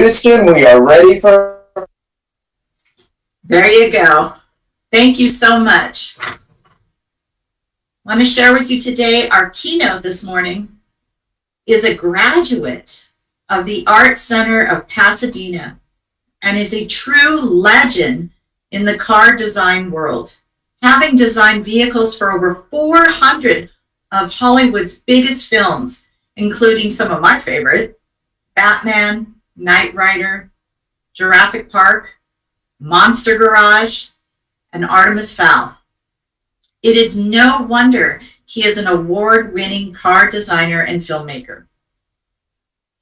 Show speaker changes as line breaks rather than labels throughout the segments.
Houston, we are ready for...
There you go. Thank you so much. I want to share with you today our keynote this morning is a graduate of the Art Center of Pasadena and is a true legend in the car design world, having designed vehicles for over 400 of Hollywood's biggest films, including some of my favorite, Batman, Knight Rider, Jurassic Park, Monster Garage, and Artemis Fowl. It is no wonder he is an award-winning car designer and filmmaker.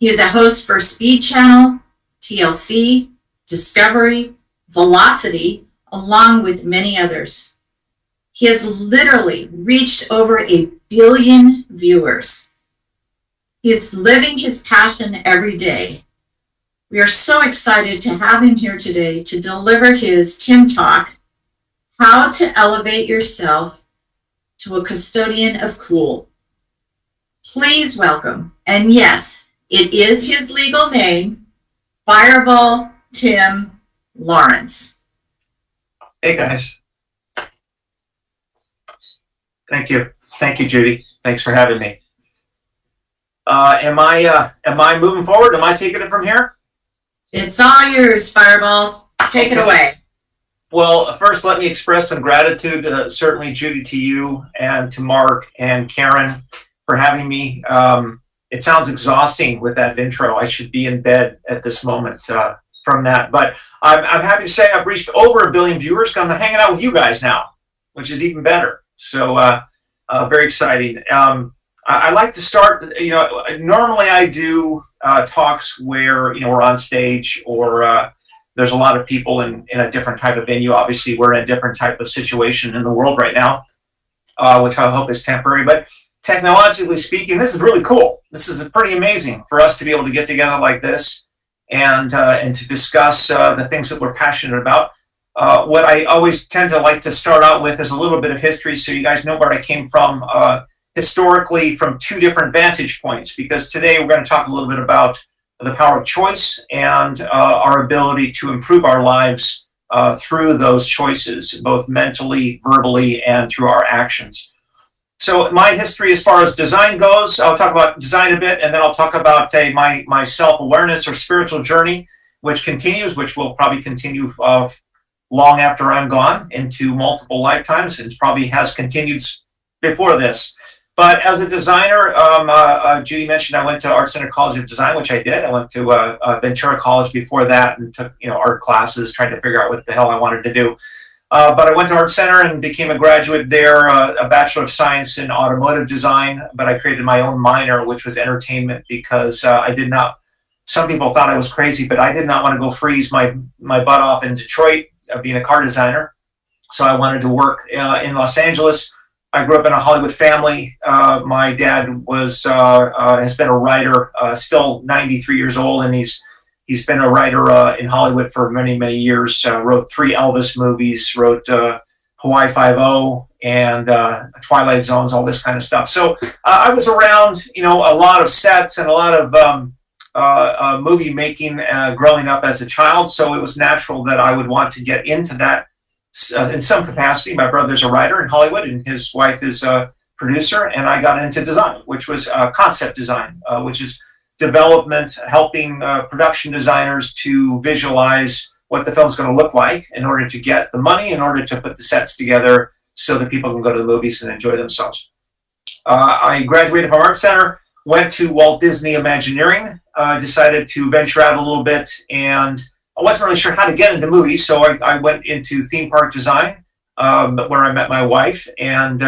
He is a host for Speed Channel, TLC, Discovery, Velocity, along with many others. He has literally reached over 1 billion viewers. He is living his passion every day. We are so excited to have him here today to deliver his Tim Talk, How to Elevate Yourself to a Custodian of Cool. Please welcome, and yes, it is his legal name, Fireball Tim Lawrence.
Hey guys. Thank you. Thank you, Judy. Thanks for having me. Am I moving forward? Am I taking it from here?
It's all yours, Fireball. Take it away.
Well, first, let me express some gratitude, certainly, Judy, to you and to Mark and Karen for having me. It sounds exhausting with that intro. I should be in bed at this moment from that. But I'm happy to say I've reached over 1 billion viewers. I'm hanging out with you guys now, which is even better. So very exciting. I like to start, normally I do talks where, we're on stage or there's a lot of people in a different type of venue. Obviously, we're in a different type of situation in the world right now, which I hope is temporary. But technologically speaking, this is really cool. This is pretty amazing for us to be able to get together like this and to discuss the things that we're passionate about. What I always tend to like to start out with is a little bit of history so you guys know where I came from historically from 2 different vantage points, because today we're going to talk a little bit about the power of choice and our ability to improve our lives through those choices, both mentally, verbally, and through our actions. So my history as far as design goes, I'll talk about design a bit, and then I'll talk about my self-awareness or spiritual journey, which continues, which will probably continue long after I'm gone into multiple lifetimes, and probably has continued before this. But as a designer, Judy mentioned I went to Art Center College of Design, which I did. I went to Ventura College before that and took art classes, trying to figure out what the hell I wanted to do. But I went to Art Center and became a graduate there, a Bachelor of Science in Automotive Design. But I created my own minor, which was entertainment, because I did not. Some people thought I was crazy, but I did not want to go freeze my butt off in Detroit being a car designer. So I wanted to work in Los Angeles. I grew up in a Hollywood family. My dad has been a writer, still 93 years old, and he's been a writer in Hollywood for many, many years. Wrote 3 Elvis movies, wrote Hawaii Five-0 and Twilight Zones, all this kind of stuff. So I was around, a lot of sets and a lot of movie making growing up as a child. So it was natural that I would want to get into that. In some capacity. My brother's a writer in Hollywood and his wife is a producer, and I got into design, which was concept design, which is development, helping production designers to visualize what the film's going to look like in order to get the money, in order to put the sets together so that people can go to the movies and enjoy themselves. I graduated from Art Center, went to Walt Disney Imagineering, decided to venture out a little bit, and I wasn't really sure how to get into movies, so I went into theme park design, where I met my wife, and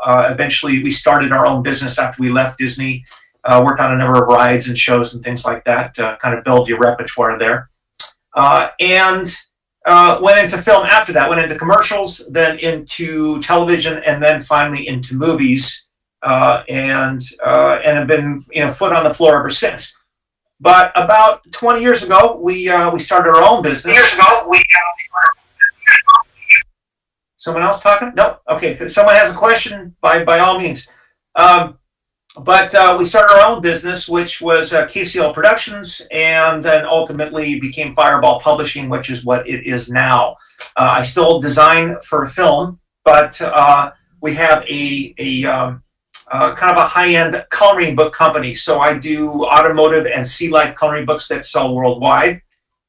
eventually we started our own business after we left Disney, worked on a number of rides and shows and things like that to kind of build your repertoire there. And went into film after that, went into commercials, then into television, and then finally into movies, and have been foot on the floor ever since. But about 20 years ago, we started our own business. Someone else talking? No? Okay, if someone has a question, by all means. But we started our own business, which was KCL Productions, and then ultimately became Fireball Publishing, which is what it is now. I still design for film, but we have a kind of a high-end coloring book company. So I do automotive and sea life coloring books that sell worldwide,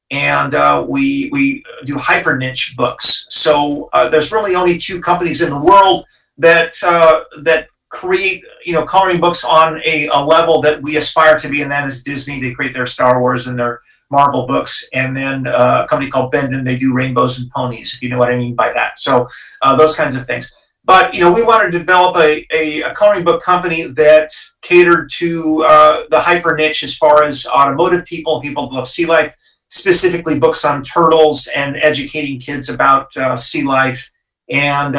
and we do hyper niche books. So there's really only two companies in the world that create coloring books on a level that we aspire to be, and that is Disney. They create their Star Wars and their Marvel books, and then a company called Bendon, they do rainbows and ponies, if you know what I mean by that. So those kinds of things. But we wanted to develop a coloring book company that catered to the hyper niche as far as automotive people who love sea life, specifically books on turtles and educating kids about sea life, and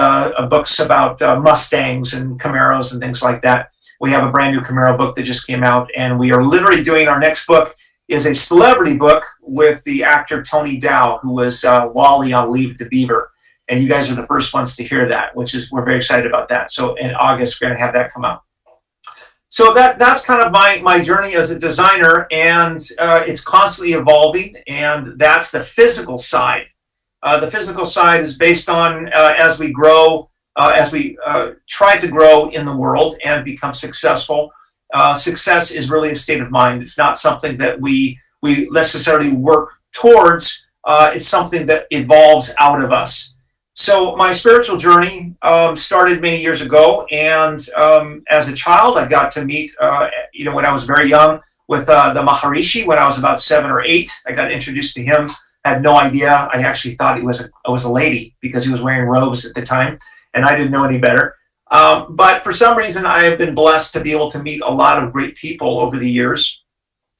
books about Mustangs and Camaros and things like that. We have a brand new Camaro book that just came out, and we are literally doing our next book is a celebrity book with the actor Tony Dow, who was Wally on Leave the Beaver. And you guys are the first ones to hear that, we're very excited about that. So in August, we're going to have that come out. So that's kind of my journey as a designer, and it's constantly evolving, and that's the physical side. The physical side is based on as we grow, as we try to grow in the world and become successful. Success is really a state of mind. It's not something that we necessarily work towards. It's something that evolves out of us. So my spiritual journey started many years ago, and as a child, I got to meet, when I was very young, with the Maharishi. When I was about 7 or 8, I got introduced to him. I had no idea. I actually thought it was a lady because he was wearing robes at the time, and I didn't know any better. But for some reason, I have been blessed to be able to meet a lot of great people over the years,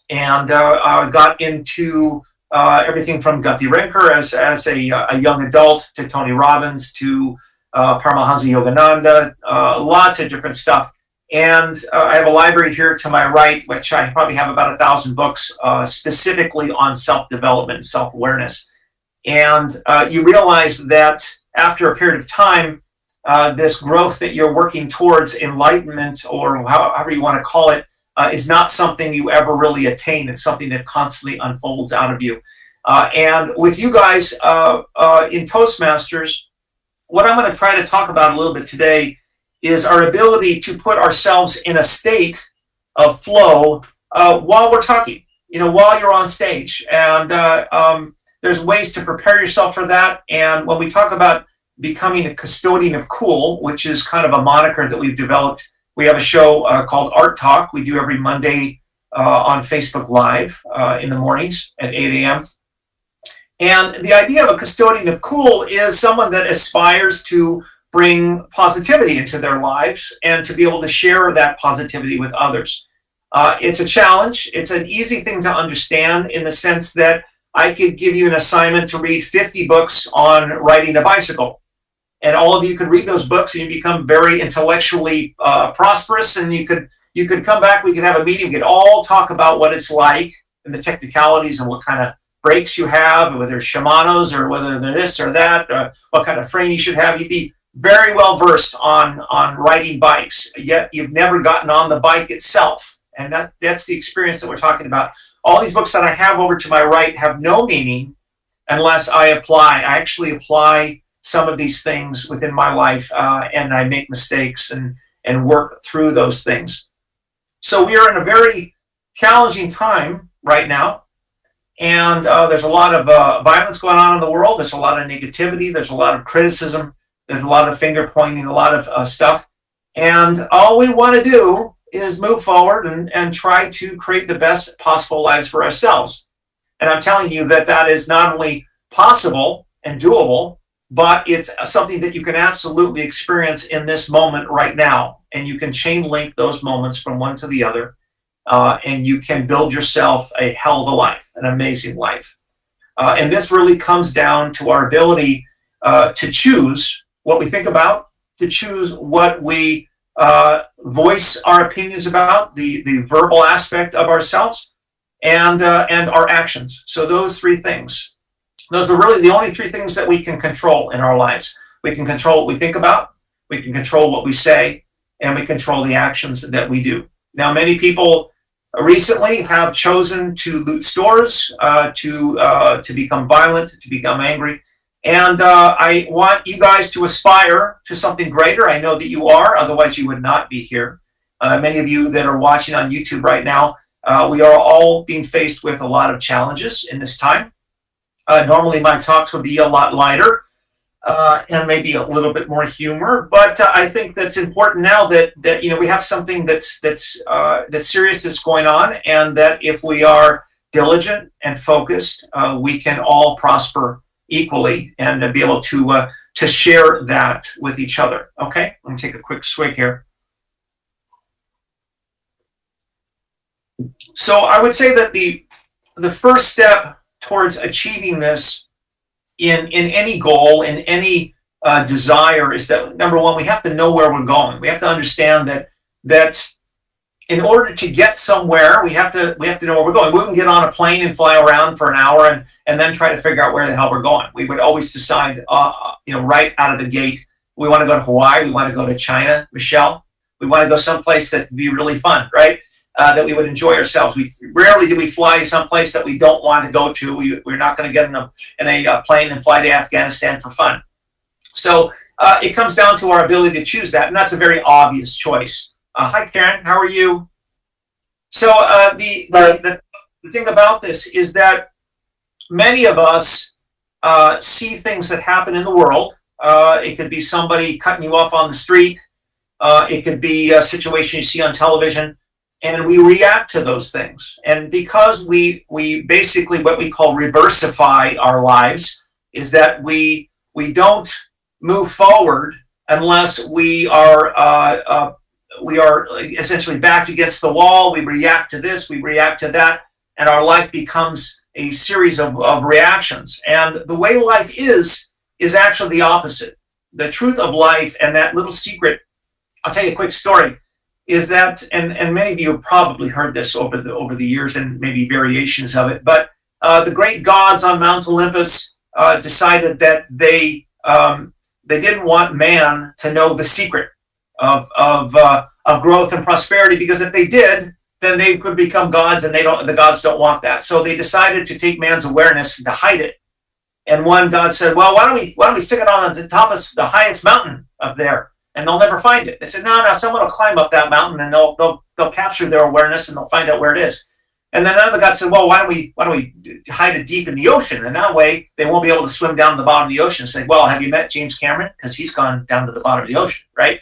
and I got into everything from Guthrie Renker as a young adult, to Tony Robbins, to Paramahansa Yogananda, lots of different stuff. And I have a library here to my right, which I probably have about 1,000 books specifically on self-development and self-awareness. And you realize that after a period of time, this growth that you're working towards, enlightenment, or however you want to call it, is not something you ever really attain. It's something that constantly unfolds out of you. And with you guys in Toastmasters, what I'm going to try to talk about a little bit today is our ability to put ourselves in a state of flow while we're talking, while you're on stage. And there's ways to prepare yourself for that. And when we talk about becoming a custodian of cool, which is kind of a moniker that we've developed, we have a show called Art Talk. We do every Monday on Facebook Live in the mornings at 8 a.m. And the idea of a custodian of cool is someone that aspires to bring positivity into their lives and to be able to share that positivity with others. It's a challenge. It's an easy thing to understand in the sense that I could give you an assignment to read 50 books on riding a bicycle. And all of you could read those books and you become very intellectually prosperous, and you could come back, we could have a meeting, we could all talk about what it's like and the technicalities and what kind of brakes you have, whether it's Shimano's or whether they're this or that, or what kind of frame you should have. You'd be very well versed on riding bikes, yet you've never gotten on the bike itself. And that's the experience that we're talking about. All these books that I have over to my right have no meaning unless I actually apply some of these things within my life, and I make mistakes and work through those things. So we are in a very challenging time right now, and there's a lot of violence going on in the world. There's a lot of negativity. There's a lot of criticism. There's a lot of finger pointing, a lot of stuff. And all we want to do is move forward and try to create the best possible lives for ourselves. And I'm telling you that is not only possible and doable, but it's something that you can absolutely experience in this moment right now. And you can chain link those moments from one to the other. And you can build yourself a hell of a life, an amazing life. And this really comes down to our ability to choose what we think about, to choose what we voice our opinions about, the verbal aspect of ourselves, and our actions. So those three things. Those are really the only three things that we can control in our lives. We can control what we think about, we can control what we say, and we control the actions that we do. Now, many people recently have chosen to loot stores, to become violent, to become angry. And I want you guys to aspire to something greater. I know that you are, otherwise you would not be here. Many of you that are watching on YouTube right now, we are all being faced with a lot of challenges in this time. Normally my talks would be a lot lighter and maybe a little bit more humor, but I think that's important now that we have something that's serious that's going on, and that if we are diligent and focused, we can all prosper equally and be able to share that with each other. Okay, let me take a quick swig here. So I would say that the first step towards achieving this in any goal, in any desire, is that, number one, we have to know where we're going. We have to understand that in order to get somewhere, we have to know where we're going. We wouldn't get on a plane and fly around for an hour and then try to figure out where the hell we're going. We would always decide, right out of the gate, we want to go to Hawaii, we want to go to China, Michelle. We want to go someplace that would be really fun, right? That we would enjoy ourselves. Rarely do we fly someplace that we don't want to go to. We're not going to get in a plane and fly to Afghanistan for fun. So it comes down to our ability to choose that, and that's a very obvious choice. Hi, Karen. How are you? So the thing about this is that many of us see things that happen in the world. It could be somebody cutting you off on the street. It could be a situation you see on television. And we react to those things. And because we basically, what we call reversify our lives, is that we don't move forward unless we are essentially backed against the wall. We react to this, we react to that, and our life becomes a series of reactions. And the way life is actually the opposite. The truth of life, and that little secret, I'll tell you a quick story, is that, and many of you have probably heard this over the years and maybe variations of it, but the great gods on Mount Olympus decided that they didn't want man to know the secret of growth and prosperity, because if they did, then they could become gods, and the gods don't want that. So they decided to take man's awareness and to hide it. And one god said, well, why don't we stick it on the top of the highest mountain up there, and they'll never find it. They said, no, someone will climb up that mountain, and they'll capture their awareness, and they'll find out where it is. And then another god said, well, why don't we hide it deep in the ocean? And that way they won't be able to swim down to the bottom of the ocean and say, well, have you met James Cameron? Because he's gone down to the bottom of the ocean, right?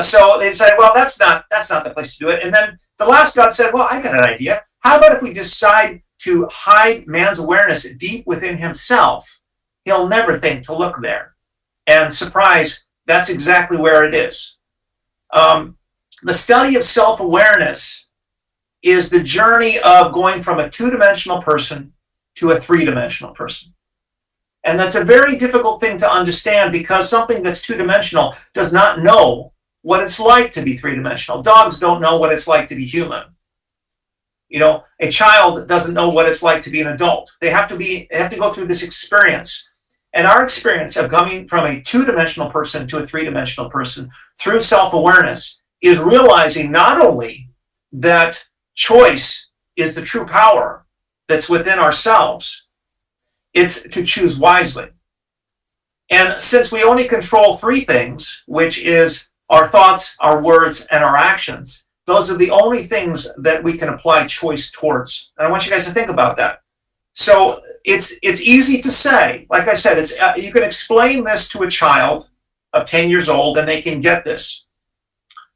So they decided, well, that's not the place to do it. And then the last god said, well, I got an idea. How about if we decide to hide man's awareness deep within himself? He'll never think to look there. And surprise, that's exactly where it is. The study of self-awareness is the journey of going from a two-dimensional person to a three-dimensional person. And that's a very difficult thing to understand, because something that's two-dimensional does not know what it's like to be three-dimensional. Dogs don't know what it's like to be human. A child doesn't know what it's like to be an adult. They have to go through this experience. And our experience of coming from a two-dimensional person to a three-dimensional person through self-awareness is realizing not only that choice is the true power that's within ourselves, it's to choose wisely. And since we only control three things, which is our thoughts, our words, and our actions, those are the only things that we can apply choice towards. And I want you guys to think about that. So it's easy to say. Like I said, you can explain this to a child of 10 years old, and they can get this.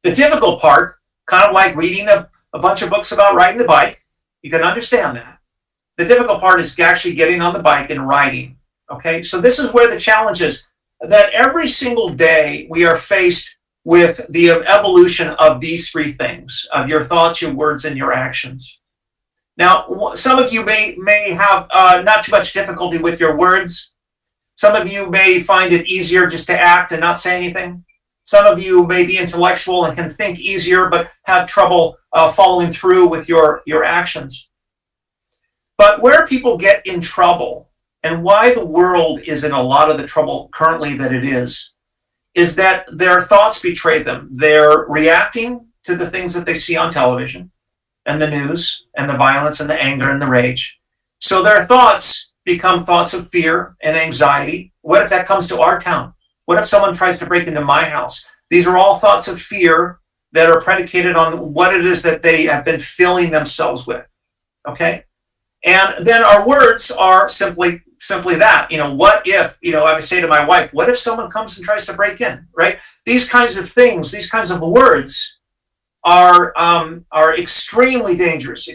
The difficult part, kind of like reading a bunch of books about riding the bike, you can understand that. The difficult part is actually getting on the bike and riding. Okay, so this is where the challenge is, that every single day we are faced with the evolution of these three things, of your thoughts, your words, and your actions. Now, some of you may have not too much difficulty with your words. Some of you may find it easier just to act and not say anything. Some of you may be intellectual and can think easier, but have trouble following through with your actions. But where people get in trouble, and why the world is in a lot of the trouble currently that it is that their thoughts betray them. They're reacting to to the things that they see on television and the news and the violence and the anger and the rage. So their thoughts become thoughts of fear and anxiety. What if that comes to our town? What if someone tries to break into my house? These are all thoughts of fear that are predicated on what it is that they have been filling themselves with. Okay? And then our words are simply that. What if, I would say to my wife, what if someone comes and tries to break in, right? These kinds of things, these kinds of words are extremely dangerous,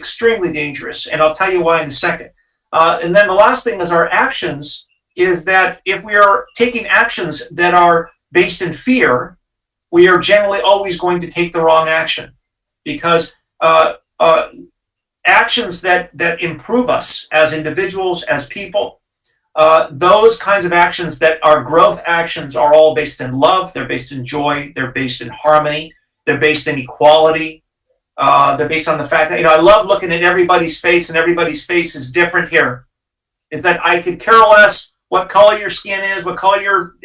and I'll tell you why in a second. And then the last thing is our actions, is that if we are taking actions that are based in fear, we are generally always going to take the wrong action, because actions that improve us as individuals, as people, those kinds of actions that are growth actions are all based in love, they're based in joy, they're based in harmony, they're based in equality, they're based on the fact that, I love looking at everybody's face, and everybody's face is different here. Is that I could care less what color your skin is, what color your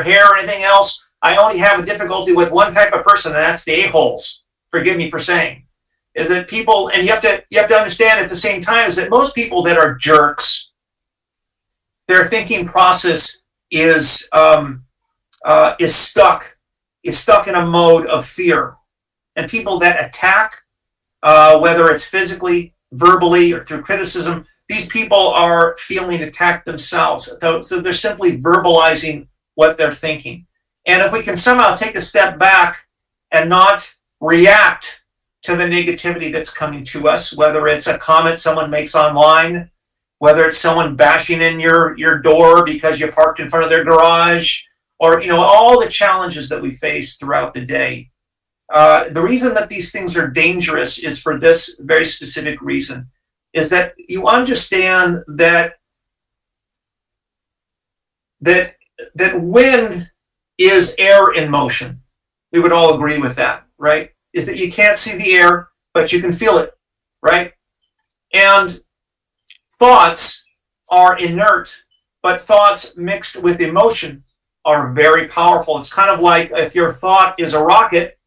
hair or anything else. I only have a difficulty with one type of person, and that's the a-holes. Forgive me for saying. Is that people, and you have to understand at the same time, is that most people that are jerks, their thinking process is stuck in a mode of fear. And people that attack, whether it's physically, verbally, or through criticism, these people are feeling attacked themselves. So they're simply verbalizing what they're thinking. And if we can somehow take a step back and not react to the negativity that's coming to us, whether it's a comment someone makes online, whether it's someone bashing in your door because you parked in front of their garage, or all the challenges that we face throughout the day. The reason that these things are dangerous is for this very specific reason, is that you understand that wind is air in motion. We would all agree with that, right? Is that you can't see the air, but you can feel it, right? And thoughts are inert, but thoughts mixed with emotion are very powerful. It's kind of like if your thought is a rocket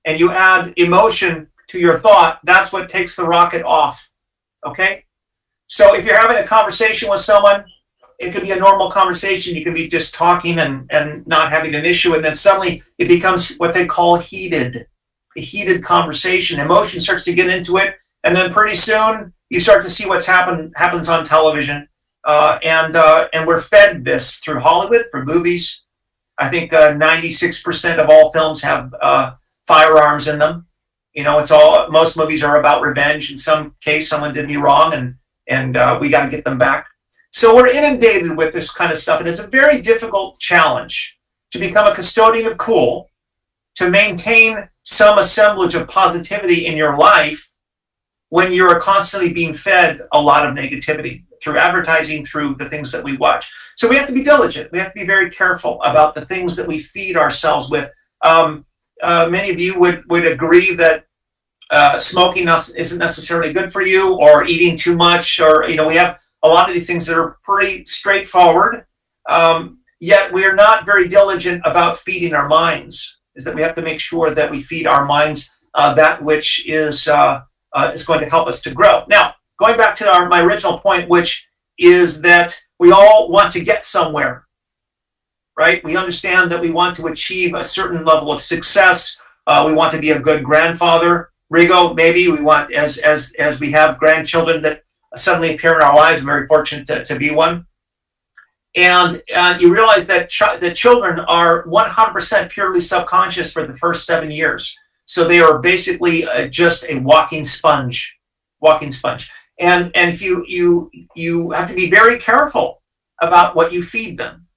and you add emotion to your thought, that's what takes the rocket off, okay? So if you're having a conversation with someone, it could be a normal conversation. You can be just talking and not having an issue, and then suddenly it becomes what they call a heated conversation. Emotion starts to get into it, and then pretty soon you start to see what's happens on television, and we're fed this through Hollywood, through movies. I think 96% of all films have firearms in them. Most movies are about revenge. In some case, someone did me wrong, and we got to get them back. So we're inundated with this kind of stuff, and it's a very difficult challenge to become a custodian of cool, to maintain some assemblage of positivity in your life when you're constantly being fed a lot of negativity through advertising, through the things that we watch. So we have to be diligent. We have to be very careful about the things that we feed ourselves with. Many of you would agree that smoking isn't necessarily good for you, or eating too much, or, we have a lot of these things that are pretty straightforward, yet we're not very diligent about feeding our minds. Is that we have to make sure that we feed our minds that which is going to help us to grow. Now, going back to my original point, which is that we all want to get somewhere, right? We understand that we want to achieve a certain level of success. We want to be a good grandfather. Rigo, maybe we want, as we have grandchildren that suddenly appear in our lives. I'm very fortunate to be one. And you realize that the children are 100% purely subconscious for the first 7 years. So they are basically just a walking sponge. And if you have to be very careful about what you feed them.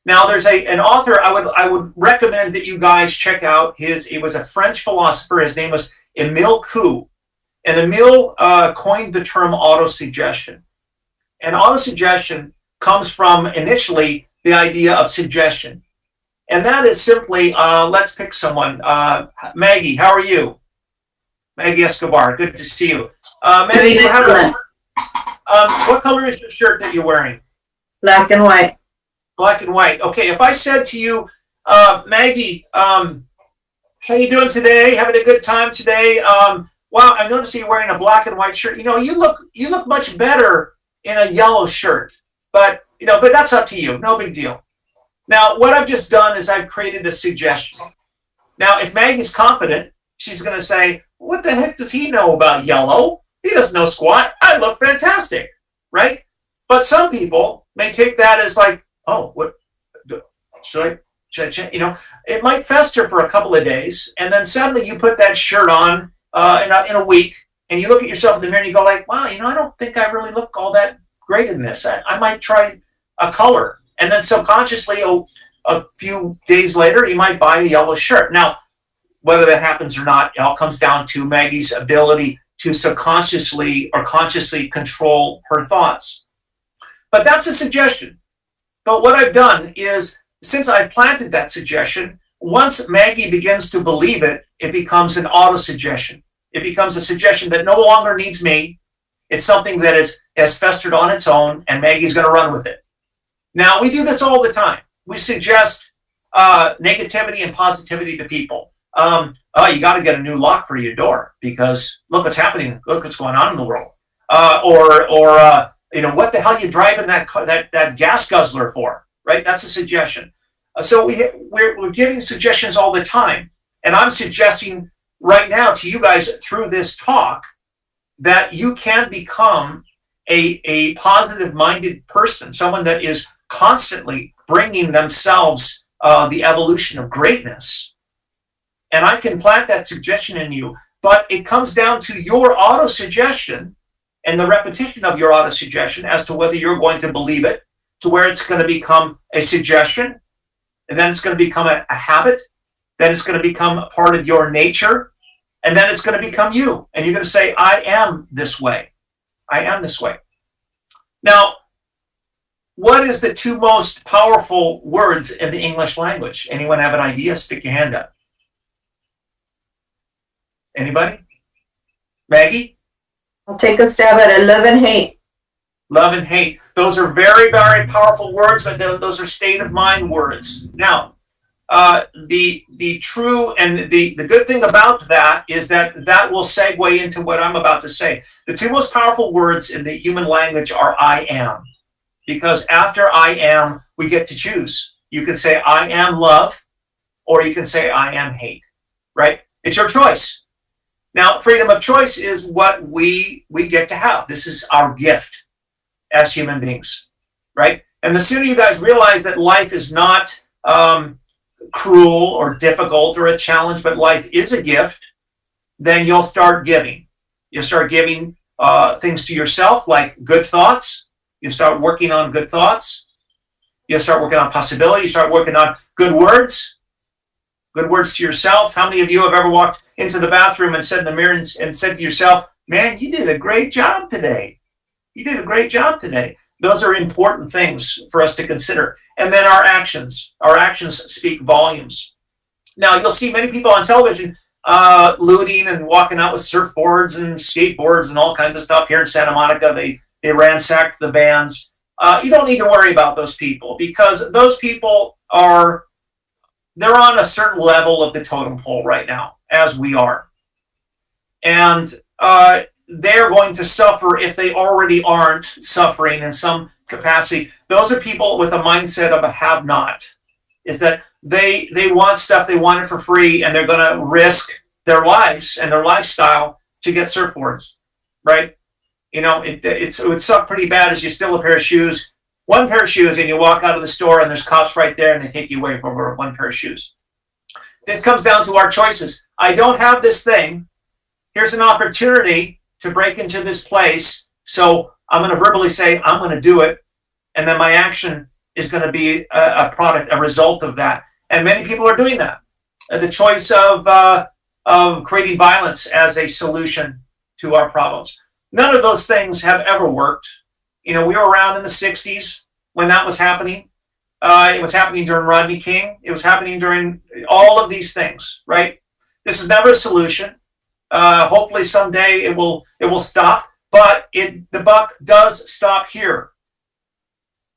Now, there's an author I would recommend that you guys check out. It was a French philosopher. His name was Émile Coué. And Emile coined the term autosuggestion. And autosuggestion comes from initially the idea of suggestion. And that is simply, let's pick someone. Maggie, how are you? Maggie Escobar, good to see you. Maggie, you have a shirt. What color is your shirt that you're wearing?
Black and white.
Black and white. Okay, if I said to you, Maggie, how you doing today? Having a good time today? Wow, I noticed you're wearing a black and white shirt. You look much better in a yellow shirt. But that's up to you. No big deal. Now, what I've just done is I've created a suggestion. Now, if Maggie's confident, she's going to say, what the heck does he know about yellow? He doesn't know squat. I look fantastic, right? But some people may take that as like, oh, what should I change? It might fester for a couple of days, and then suddenly you put that shirt on in a week, and you look at yourself in the mirror and you go like, wow, I don't think I really look all that great in this. I might try a color. And then subconsciously, a few days later, you might buy a yellow shirt. Now, whether that happens or not, it all comes down to Maggie's ability to subconsciously or consciously control her thoughts. But that's a suggestion. But what I've done is, since I've planted that suggestion, once Maggie begins to believe it, it becomes an auto-suggestion. It becomes a suggestion that no longer needs me. It's something that has festered on its own, and Maggie's going to run with it. Now, we do this all the time. We suggest negativity and positivity to people. Oh, you got to get a new lock for your door because look what's happening. Look what's going on in the world. What the hell are you driving that gas guzzler for? Right? That's a suggestion. So we're giving suggestions all the time, and I'm suggesting right now to you guys through this talk that you can become a positive-minded person, someone that is constantly bringing themselves the evolution of greatness. And I can plant that suggestion in you, but it comes down to your auto-suggestion and the repetition of your auto-suggestion as to whether you're going to believe it, to where it's going to become a suggestion, and then it's going to become a habit, then it's going to become a part of your nature, and then it's going to become you. And you're going to say, I am this way. I am this way. Now, what is the two most powerful words in the English language? Anyone have an idea? Stick your hand up. Anybody? Maggie?
I'll take a stab at it. Love and hate.
Love and hate. Those are very, very powerful words, but those are state of mind words. Now, the true and the good thing about that is that will segue into what I'm about to say. The two most powerful words in the human language are I am. Because after I am, we get to choose. You can say I am love, or you can say I am hate, right? It's your choice. Now, freedom of choice is what we get to have. This is our gift as human beings, right? And the sooner you guys realize that life is not cruel or difficult or a challenge, but life is a gift, then you'll start giving. You'll start giving things to yourself, like good thoughts. You start working on good thoughts. You start working on possibility. You start working on good words to yourself. How many of you have ever walked into the bathroom and said in the mirror and said to yourself, man, you did a great job today. You did a great job today. Those are important things for us to consider. And then our actions speak volumes. Now, you'll see many people on television looting and walking out with surfboards and skateboards and all kinds of stuff. Here in Santa Monica, they ransacked the vans. You don't need to worry about those people because those people they're on a certain level of the totem pole right now, as we are. And they're going to suffer if they already aren't suffering in some capacity. Those are people with a mindset of a have-not, is that they want stuff, they want it for free, and they're going to risk their lives and their lifestyle to get surfboards, right? It would suck pretty bad as you steal a pair of shoes, one pair of shoes, and you walk out of the store and there's cops right there and they take you away for one pair of shoes. This comes down to our choices. I don't have this thing. Here's an opportunity to break into this place. So I'm going to verbally say, I'm going to do it. And then my action is going to be a result of that. And many people are doing that. The choice of creating violence as a solution to our problems. None of those things have ever worked. We were around in the 60s when that was happening. It was happening during Rodney King. It was happening during all of these things, right? This is never a solution. Hopefully someday it will stop, but the buck does stop here.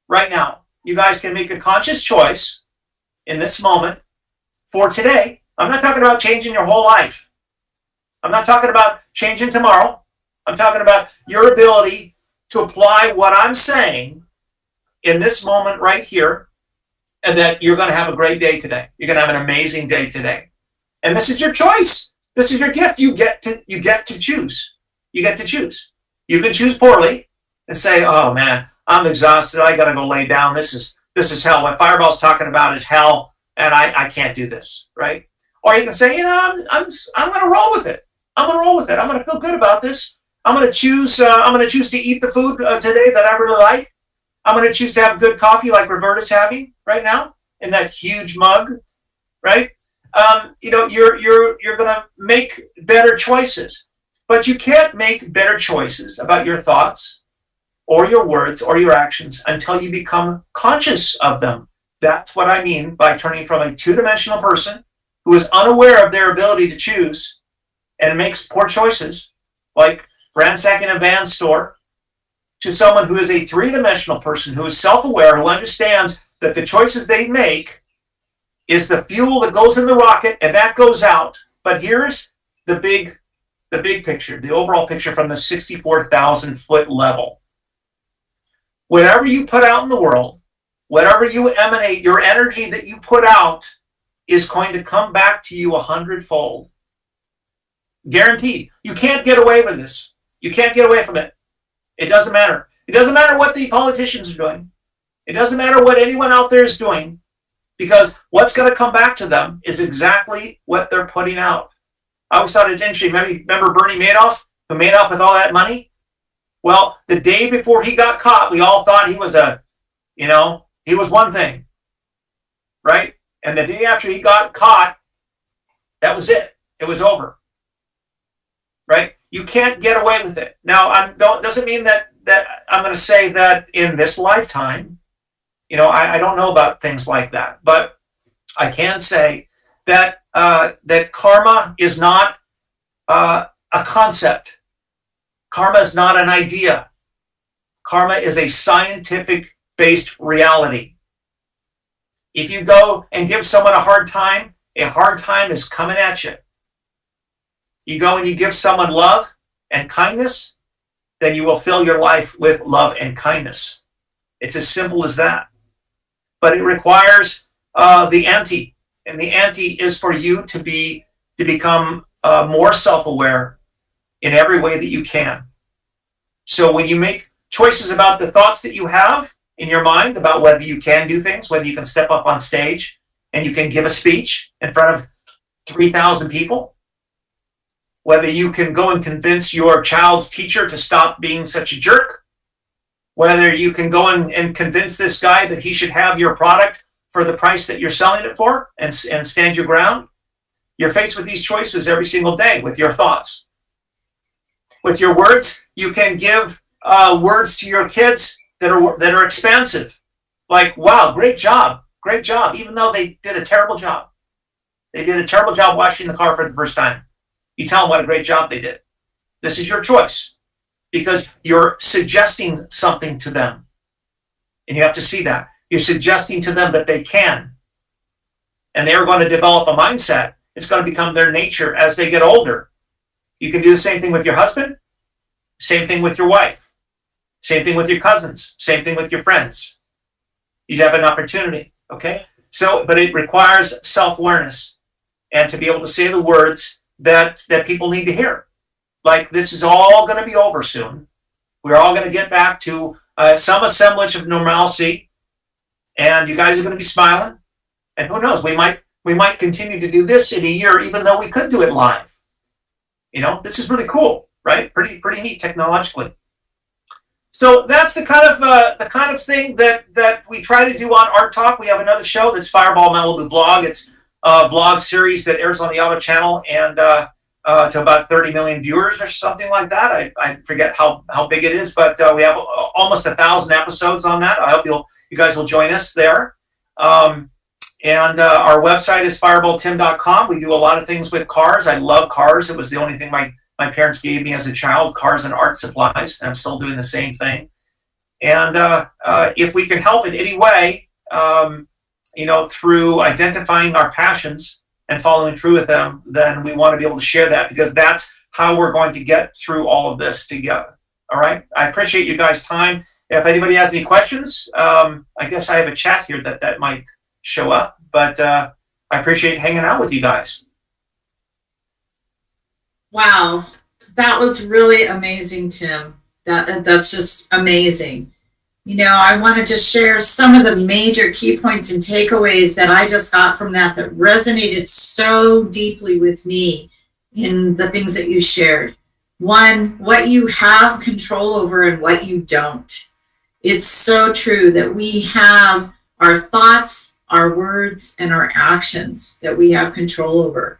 Right now, you guys can make a conscious choice in this moment for today. I'm not talking about changing your whole life. I'm not talking about changing tomorrow. I'm talking about your ability to apply what I'm saying in this moment right here, and that you're going to have a great day today. You're going to have an amazing day today. And this is your choice. This is your gift. You get to choose. You get to choose. You can choose poorly and say, oh man, I'm exhausted. I got to go lay down. This is hell. What Fireball's talking about is hell, and I can't do this, right? Or you can say, you know, I'm going to roll with it. I'm going to roll with it. I'm going to feel good about this. I'm going to choose to eat the food today that I really like. I'm going to choose to have good coffee like Roberta's having right now in that huge mug, right? You know, you're going to make better choices, but you can't make better choices about your thoughts or your words or your actions until you become conscious of them. That's what I mean by turning from a two-dimensional person who is unaware of their ability to choose and makes poor choices, like ransacking a van store, to someone who is a three-dimensional person who is self-aware, who understands that the choices they make is the fuel that goes in the rocket and that goes out. But here's the big picture, the overall picture from the 64,000 foot level. Whatever you put out in the world, whatever you emanate, your energy that you put out is going to come back to you 100-fold. Guaranteed. You can't get away with this. You can't get away from it. It doesn't matter. It doesn't matter what the politicians are doing. It doesn't matter what anyone out there is doing, because what's going to come back to them is exactly what they're putting out. I always thought it interesting. Remember Bernie Madoff, who made off with all that money? Well, the day before he got caught, we all thought he was he was one thing, right? And the day after he got caught, that was it. It was over, right? You can't get away with it. Now, doesn't mean that I'm going to say that in this lifetime. You know, I don't know about things like that, but I can say that that karma is not a concept. Karma is not an idea. Karma is a scientific-based reality. If you go and give someone a hard time is coming at you. You go and you give someone love and kindness, then you will fill your life with love and kindness. It's as simple as that. But it requires the ante, and the ante is for you to become more self-aware in every way that you can. So when you make choices about the thoughts that you have in your mind about whether you can do things, whether you can step up on stage and you can give a speech in front of 3,000 people, whether you can go and convince your child's teacher to stop being such a jerk, whether you can go and convince this guy that he should have your product for the price that you're selling it for and stand your ground. You're faced with these choices every single day with your thoughts. With your words, you can give words to your kids that are expansive. Like, wow, great job, even though they did a terrible job. They did a terrible job washing the car for the first time. You tell them what a great job they did. This is your choice, because you're suggesting something to them. And you have to see that. You're suggesting to them that they can. And they're going to develop a mindset. It's going to become their nature as they get older. You can do the same thing with your husband, same thing with your wife, same thing with your cousins, same thing with your friends. You have an opportunity, okay? So, but it requires self-awareness and to be able to say the words that people need to hear. Like, this is all going to be over soon. We're all going to get back to some assemblage of normalcy, and you guys are going to be smiling. And who knows, we might continue to do this in a year, even though we could do it live. You know, this is really cool, right? Pretty neat technologically. So that's the kind of thing that we try to do on Art Talk. We have another show that's Fireball Malibu Vlog. It's a vlog series that airs on the Auto Channel and to about 30 million viewers or something like that. I forget how big it is, but we have almost 1,000 episodes on that. I hope you guys will join us there. And our website is fireballtim.com. We do a lot of things with cars. I love cars. It was the only thing my parents gave me as a child, cars and art supplies. And I'm still doing the same thing. And if we can help in any way, through identifying our passions and following through with them, then we want to be able to share that, because that's how we're going to get through all of this together. All right. I appreciate you guys' time. If anybody has any questions, I guess I have a chat here that might show up, but I appreciate hanging out with you guys.
Wow, that was really amazing, Tim. That's just amazing. You know, I want to just share some of the major key points and takeaways that I just got from that resonated so deeply with me in the things that you shared. One, what you have control over and what you don't. It's so true that we have our thoughts, our words, and our actions that we have control over.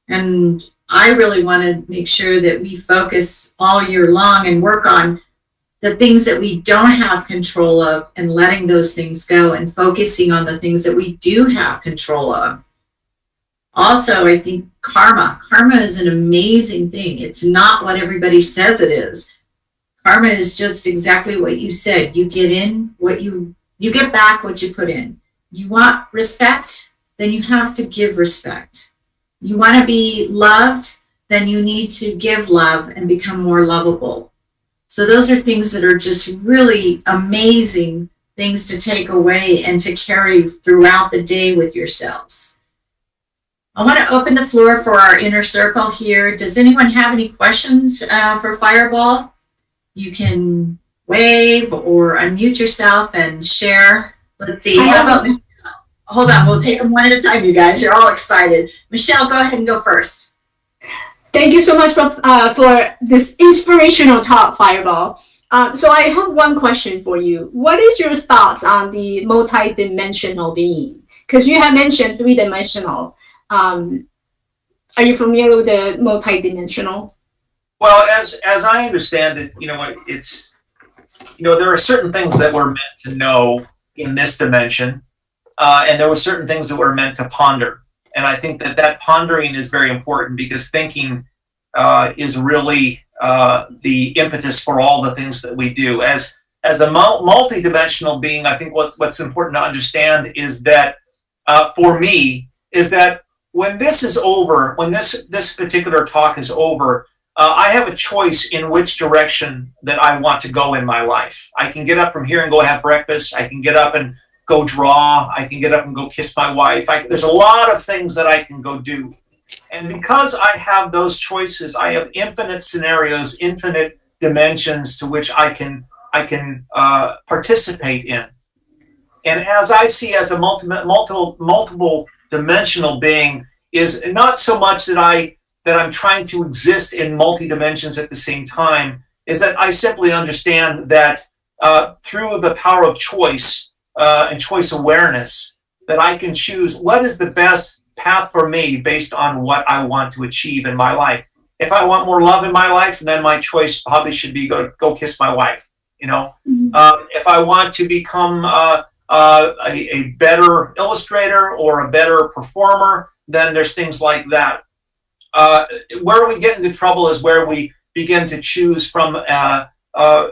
And I really want to make sure that we focus all year long and work on the things that we don't have control of and letting those things go and focusing on the things that we do have control of. Also, I think karma is an amazing thing. It's not what everybody says it is. Karma is just exactly what you said. You get in what you get back what you put in. You want respect, then you have to give respect. You want to be loved, then you need to give love and become more lovable. So those are things that are just really amazing things to take away and to carry throughout the day with yourselves. I want to open the floor for our inner circle here. Does anyone have any questions for Fireball? You can wave or unmute yourself and share. Let's see. Hold on, we'll take them one at a time, you guys. You're all excited. Michelle, go ahead and go first.
Thank you so much for this inspirational talk, Fireball. So I have one question for you. What is your thoughts on the multidimensional being? Because you have mentioned three-dimensional. Are you familiar with the multidimensional?
Well, as I understand it, it's there are certain things that we're meant to know in this dimension, and there were certain things that we're meant to ponder. And I think that pondering is very important, because thinking is really the impetus for all the things that we do. As a multidimensional being, I think what's important to understand is that for me is that when this is over, when this particular talk is over, I have a choice in which direction that I want to go in my life. I can get up from here and go have breakfast. I can get up and go draw. I can get up and go kiss my wife. There's a lot of things that I can go do. And because I have those choices, I have infinite scenarios, infinite dimensions to which I can participate in. And as I see as a multiple dimensional being is not so much that I'm trying to exist in multi dimensions at the same time, is that I simply understand that through the power of choice and choice awareness, that I can choose what is the best path for me based on what I want to achieve in my life. If I want more love in my life, then my choice probably should be go kiss my wife. If I want to become a better illustrator or a better performer, then there's things like that. Where we get into trouble is where we begin to choose from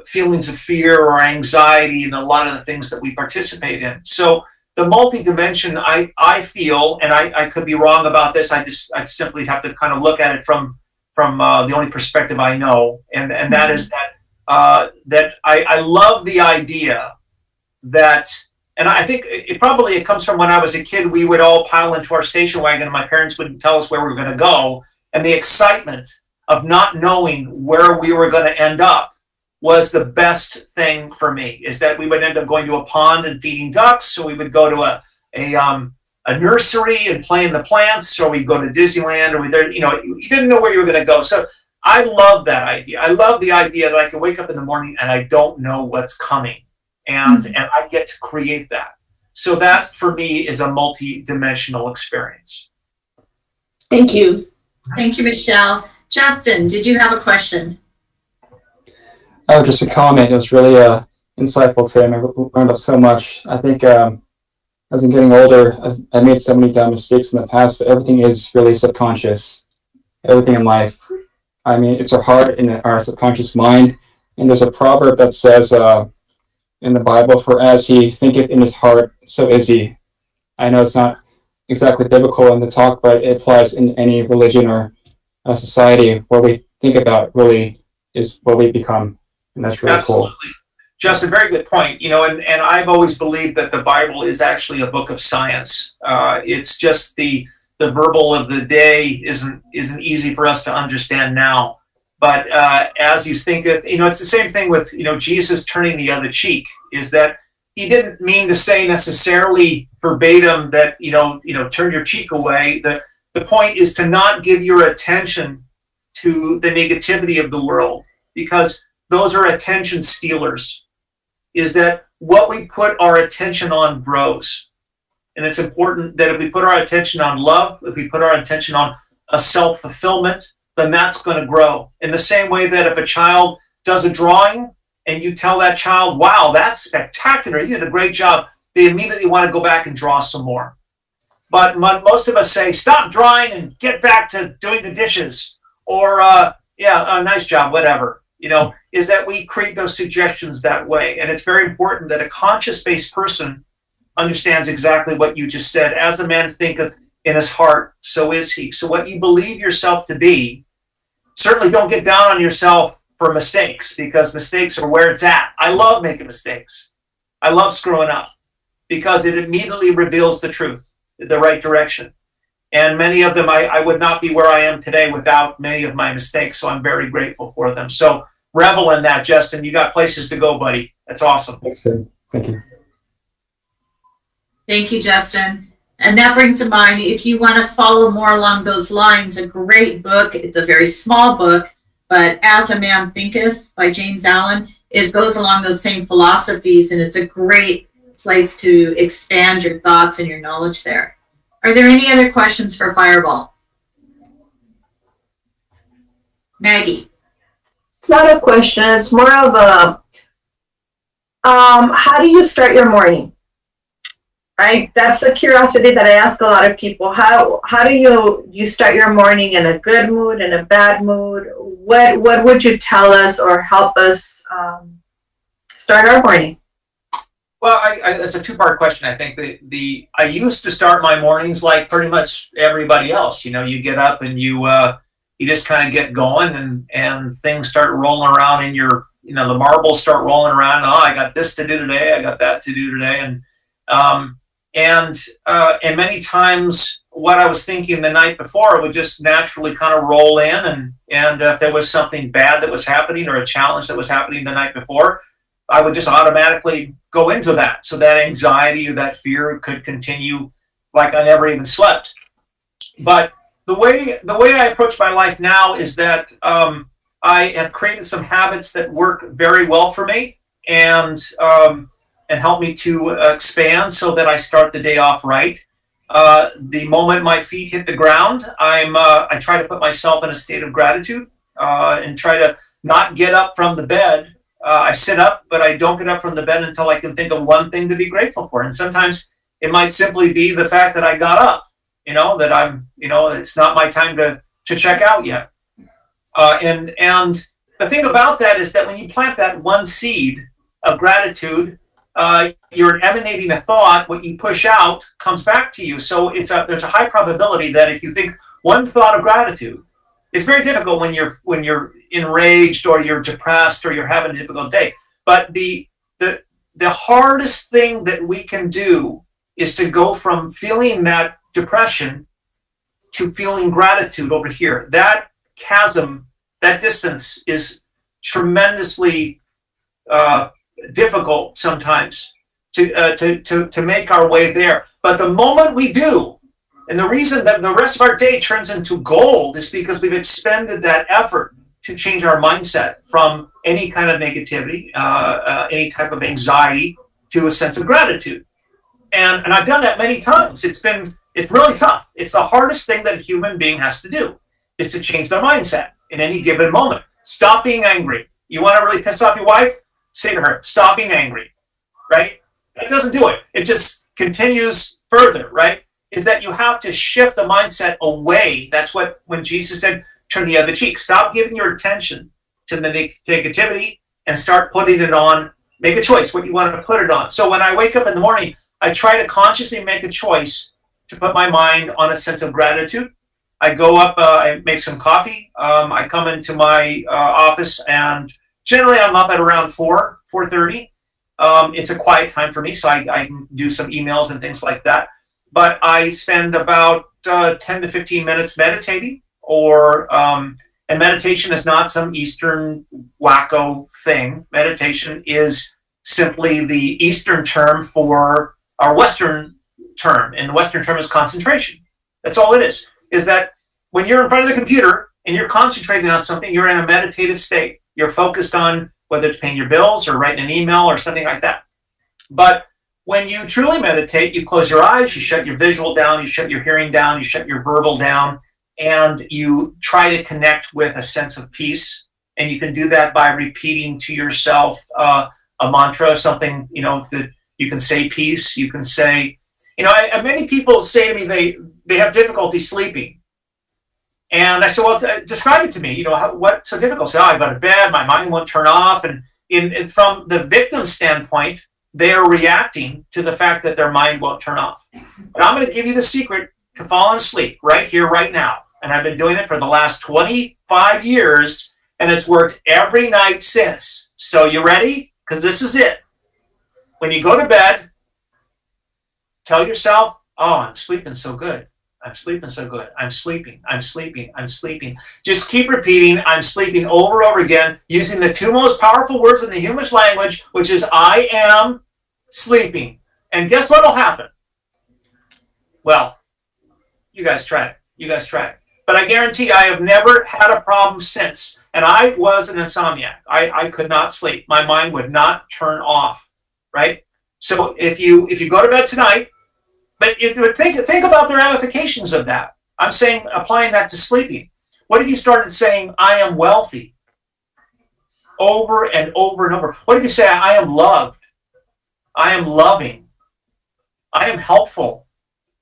feelings of fear or anxiety and a lot of the things that we participate in. So the multi-dimension, I feel, and I could be wrong about this, I simply have to kind of look at it from the only perspective I know, and that is that I love the idea that, and I think it comes from when I was a kid. We would all pile into our station wagon and my parents would tell us where we were going to go, and the excitement of not knowing where we were going to end up was the best thing for me. Is that we would end up going to a pond and feeding ducks, so we would go to a nursery and play in the plants, or we'd go to Disneyland, or you didn't know where you were going to go. So I love that idea. I love the idea that I can wake up in the morning and I don't know what's coming, and I get to create that. So that for me is a multi-dimensional experience.
Thank you.
Thank you, Michelle. Justin, did you have a question?
Oh, just a comment. It was really insightful today. I learned so much. I think as I'm getting older, I've made so many dumb mistakes in the past, but everything is really subconscious. Everything in life. I mean, it's our heart and our subconscious mind. And there's a proverb that says in the Bible, "For as he thinketh in his heart, so is he." I know it's not exactly biblical in the talk, but it applies in any religion or society. What we think about really is what we become, and that's really
Absolutely.
cool.
Just a very good point. And I've always believed that the Bible is actually a book of science. It's just the verbal of the day isn't easy for us to understand now. But as you think of, it's the same thing with, Jesus turning the other cheek, is that he didn't mean to say necessarily verbatim that, turn your cheek away. The point is to not give your attention to the negativity of the world, because those are attention stealers. Is that what we put our attention on grows. And it's important that if we put our attention on love, if we put our attention on a self-fulfillment, then that's going to grow. In the same way that if a child does a drawing and you tell that child, wow, that's spectacular, you did a great job, they immediately want to go back and draw some more. But most of us say, stop drawing and get back to doing the dishes. Or, nice job, whatever. Is that we create those suggestions that way. And it's very important that a conscious-based person understands exactly what you just said. As a man thinketh in his heart, so is he. So what you believe yourself to be, certainly don't get down on yourself for mistakes, because mistakes are where it's at. I love making mistakes. I love screwing up, because it immediately reveals the truth, the right direction. And many of them, I would not be where I am today without many of my mistakes. So I'm very grateful for them. So revel in that, Justin. You got places to go, buddy. That's awesome.
Thanks, Sid. Thank you.
Thank you, Justin. And that brings to mind, if you want to follow more along those lines, a great book. It's a very small book, but As a Man Thinketh by James Allen. It goes along those same philosophies, and it's a great place to expand your thoughts and your knowledge there. Are there any other questions for Fireball? Maggie.
It's not a question. It's more of a, how do you start your morning? Right? That's a curiosity that I ask a lot of people. How do you start your morning in a good mood, in a bad mood? What would you tell us or help us start our morning?
Well, it's a two-part question. I think I used to start my mornings like pretty much everybody else. You get up and you just kind of get going, and things start rolling around in your, the marbles start rolling around. Oh, I got this to do today. I got that to do today. And many times what I was thinking the night before would just naturally kind of roll in. And if there was something bad that was happening or a challenge that was happening the night before, I would just automatically go into that. So that anxiety or that fear could continue like I never even slept. But the way I approach my life now is that I have created some habits that work very well for me and help me to expand so that I start the day off right. The moment my feet hit the ground, I try to put myself in a state of gratitude and try to not get up from the bed. I sit up, but I don't get up from the bed until I can think of one thing to be grateful for. And sometimes it might simply be the fact that I got up, that I'm, it's not my time to check out yet. And the thing about that is that when you plant that one seed of gratitude, you're emanating a thought. What you push out comes back to you. So there's a high probability that if you think one thought of gratitude, it's very difficult when you're enraged or you're depressed or you're having a difficult day. But the hardest thing that we can do is to go from feeling that depression to feeling gratitude over here. That chasm, that distance is tremendously difficult sometimes to make our way there. But the moment we do, and the reason that the rest of our day turns into gold is because we've expended that effort to change our mindset from any kind of negativity, any type of anxiety, to a sense of gratitude. And I've done that many times. It's really tough. It's the hardest thing that a human being has to do, is to change their mindset in any given moment. Stop being angry. You want to really piss off your wife? Say to her, stop being angry, right? That doesn't do it. It just continues further, right? Is that you have to shift the mindset away. That's when Jesus said, turn the other cheek. Stop giving your attention to the negativity and start putting it on. Make a choice what you want to put it on. So when I wake up in the morning, I try to consciously make a choice to put my mind on a sense of gratitude. I go up, I make some coffee. I come into my office, and generally I'm up at around 4:30. It's a quiet time for me, so I can do some emails and things like that. But I spend about 10 to 15 minutes meditating, and meditation is not some Eastern wacko thing. Meditation is simply the Eastern term for our Western term, and the Western term is concentration. That's all it is that when you're in front of the computer and you're concentrating on something, you're in a meditative state. You're focused on whether it's paying your bills or writing an email or something like that. But when you truly meditate, you close your eyes, you shut your visual down, you shut your hearing down, you shut your verbal down, and you try to connect with a sense of peace. And you can do that by repeating to yourself a mantra, something, that you can say peace. You can say, many people say to me they have difficulty sleeping. And I said, well, describe it to me. What's so difficult? So I go to bed, my mind won't turn off. And from the victim's standpoint, they are reacting to the fact that their mind won't turn off. But I'm going to give you the secret to falling asleep right here, right now. And I've been doing it for the last 25 years, and it's worked every night since. So you ready? Because this is it. When you go to bed, tell yourself, oh, I'm sleeping so good. I'm sleeping so good. I'm sleeping. I'm sleeping. I'm sleeping. Just keep repeating, I'm sleeping over and over again, using the two most powerful words in the human language, which is I am sleeping. And guess what will happen? Well, you guys try it. You guys try it. But I guarantee I have never had a problem since. And I was an insomniac. I could not sleep. My mind would not turn off, right? So if you go to bed tonight, but think about the ramifications of that. I'm saying applying that to sleeping. What if you started saying, I am wealthy, over and over and over? What if you say, I am loved, I am loving, I am helpful,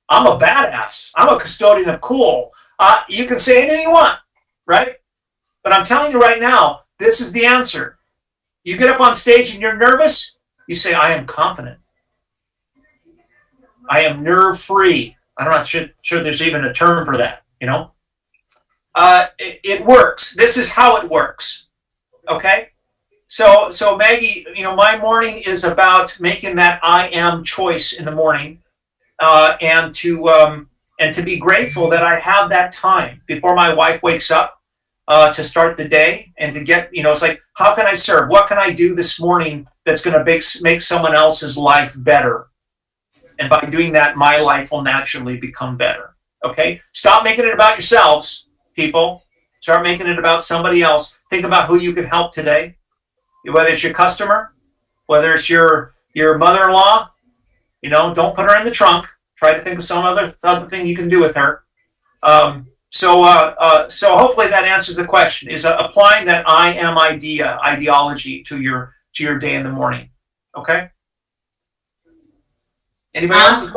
I'm a badass, I'm a custodian of cool. You can say anything you want, right? But I'm telling you right now, this is the answer. You get up on stage and you're nervous, you say, I am confident. I am nerve-free. I'm not sure there's even a term for that, It works. This is how it works, okay? So Maggie, my morning is about making that I am choice in the morning, and to be grateful that I have that time before my wife wakes up to start the day, and to get, it's like, how can I serve? What can I do this morning that's going to make someone else's life better? And by doing that, my life will naturally become better. Okay? Stop making it about yourselves, people. Start making it about somebody else. Think about who you can help today. Whether it's your customer, whether it's your mother-in-law, don't put her in the trunk. Try to think of some other thing you can do with her. So hopefully that answers the question. Is applying that I am ideology to your day in the morning. Okay? Anybody else?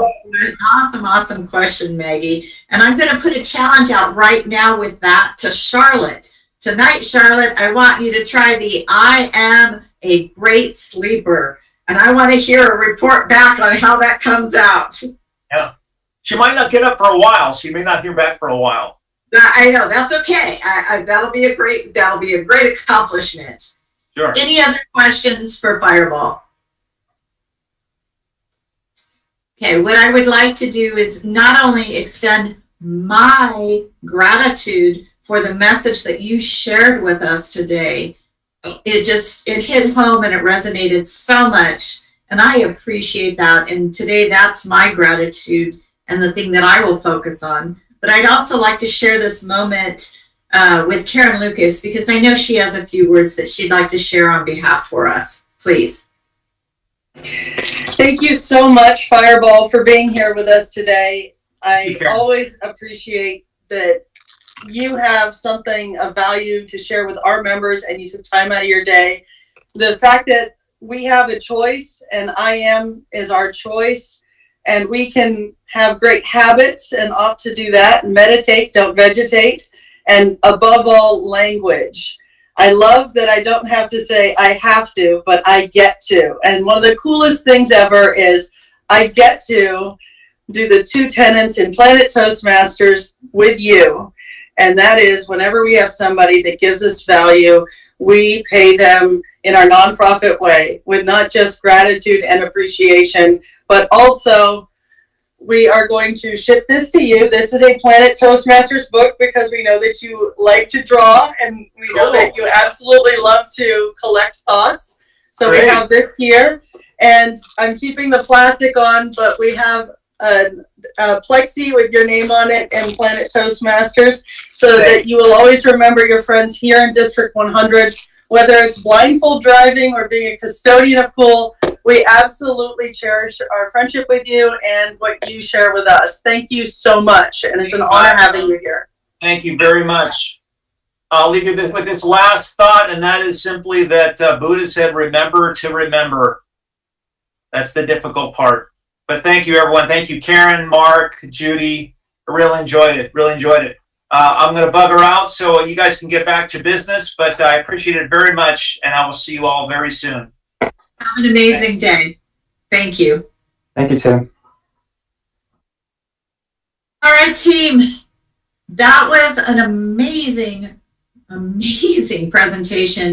Awesome question, Maggie. And I'm going to put a challenge out right now with that to Charlotte. Tonight, Charlotte, I want you to try the I am a great sleeper. And I want to hear a report back on how that comes out.
Yeah. She might not get up for a while, so you may not hear back for a while.
I know, that's okay. That'll be a great accomplishment.
Sure.
Any other questions for Fireball? Okay, what I would like to do is not only extend my gratitude for the message that you shared with us today. It hit home and it resonated so much. And I appreciate that. And today that's my gratitude and the thing that I will focus on. But I'd also like to share this moment with Karen Lucas, because I know she has a few words that she'd like to share on behalf for us. Please.
Thank you so much, Fireball, for being here with us today. I always appreciate that you have something of value to share with our members and you took time out of your day. The fact that we have a choice and I am is our choice, and we can have great habits and opt to do that. Meditate, don't vegetate, and above all, language. I love that I don't have to say I have to, but I get to. And one of the coolest things ever is I get to do the two tenets in Planet Toastmasters with you. And that is, whenever we have somebody that gives us value, we pay them in our nonprofit way with not just gratitude and appreciation, but also we are going to ship this to you. This is a Planet Toastmasters book because we know that you like to draw and we know that you absolutely love to collect thoughts. So we have this here, and I'm keeping the plastic on, but we have a plexi with your name on it and Planet Toastmasters so that you will always remember your friends here in District 100, whether it's blindfold driving or being a custodian of cool. We absolutely cherish our friendship with you and what you share with us. Thank you so much, and it's an honor having you here.
Thank you very much. I'll leave you with this last thought, and that is simply that Buddha said, remember to remember. That's the difficult part. But thank you, everyone. Thank you, Karen, Mark, Judy. I really enjoyed it. I'm going to bugger out so you guys can get back to business, but I appreciate it very much, and I will see you all very soon.
Have an amazing day. Thank you.
Thank you, Tim.
All right, team. That was an amazing presentation.